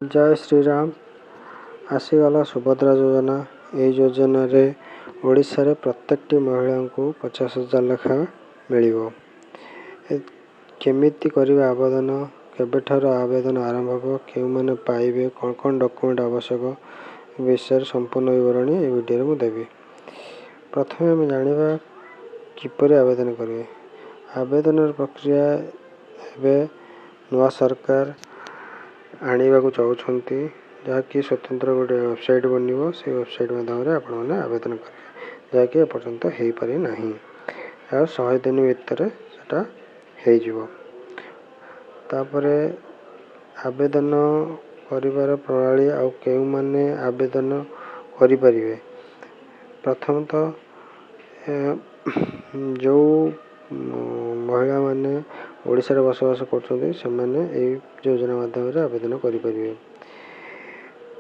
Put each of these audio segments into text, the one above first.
जय श्रीराम। आसीगला सुभद्रा योजना। ये योजन ओडिशा रे प्रत्येक महिला को 50,000 लेखा मिल केमिति करिवे आवेदन केबेठार आवेदन आरंभ हो क्यों मैंने पाइबे कौन कौन डॉक्यूमेंट आवश्यक विषय संपूर्ण विवरणी ये वीडियो में देवी। प्रथम आम जाना किपर आवेदन करेंगे। आवेदन प्रक्रिया एवं नुआ सरकार आने को चाहते जहाँकि स्वतंत्र गोटे वेबसाइट बनव से वेबसाइट माध्यम आपण आवेदन करेंगे जहाँकि एपर्तंत हो पारि ना 100 दिन भितर सेटा तापर आवेदन करिवार प्रणाली आउ केउ माने आवेदन करिपारिबे। प्रथम तो जो महिला माने ओडिशा रे बसवास करछन्ते सेमाने ए योजना माध्यम रे आवेदन करिपारिबे।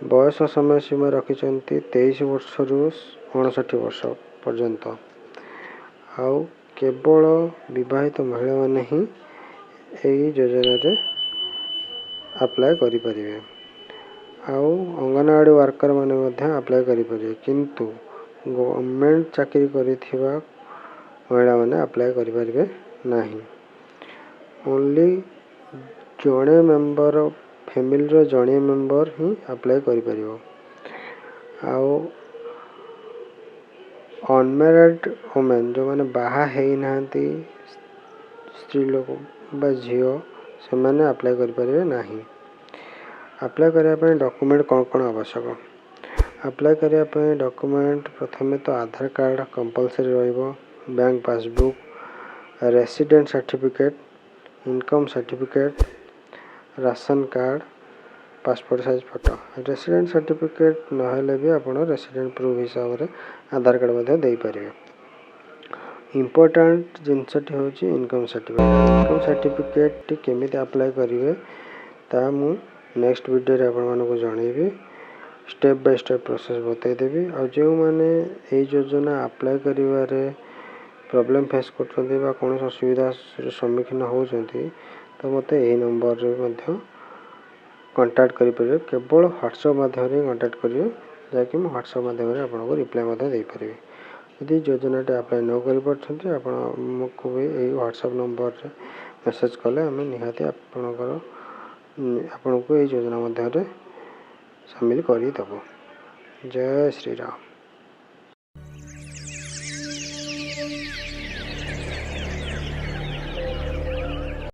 बयस समय सीमा रखिछन्ते 23 वर्ष रु 59 वर्ष पर्यंत। आउ केवल विवाहित महिला माने ही एई योजना रे अप्लाई करिपारिबे। आउ अंगनवाड़ी वर्कर माने मध्य अप्लाई करिपारिबे किंतु गवर्नमेंट चाकरी करिथिबा महिला माने अप्लाई करिपारिबे नाही। ओनली जणे मेंबर फैमिली रो जणे मेंबर ही अप्लाई करिपारिबो। आउ अनमैरिड वुमेन जो माने बाहा हेई नांती स्त्री लोक बा झियो से माने अप्लाई करिपारिबे नाही। अप्लाई करिया पय डॉक्यूमेंट कौन कौन आवश्यक। अप्लाई करिया पय डॉक्यूमेंट प्रथमे तो आधार कार्ड कंपलसरी रहइबो, bank passbook, resident certificate, income certificate, ration card, passport size photo. Resident certificate नहेले भी आपण रेसिडेंट प्रूफ हिसाब रे आधार कार्ड मध्ये देई परिबे। इंपोर्टेंट जिनसटी होची इनकम सर्टिफिकेट। इनकम सर्टिफिकेट केमिति अप्लाई करिवे ता मु नेक्स्ट वीडियो रे आपण मानको जणेबी। स्टेप बाय स्टेप प्रोसेस बतै देबी। आ जो माने ए योजना अप्लाई करिवारे प्रॉब्लम फेस करछन्ती बा कोन असुविधा सम्मुखीन होउछन्ती तो मते ए नंबर रे मध्य कांटेक्ट करि परिबे। केवल व्हाट्सएप माध्यम रे कांटेक्ट करिवे जाकि मैं व्हाट्सएप माध्यम रे आपनको रिप्लाई मध्ये देई परिबे। यदि योजना टे अप्लाई न करि परछन्ती आपण हमको भी ए व्हाट्सएप नंबर रे मेसेज कले हम निहाती आपनको ए योजना माध्यम रे शामिल करि दबो। जय श्री राम।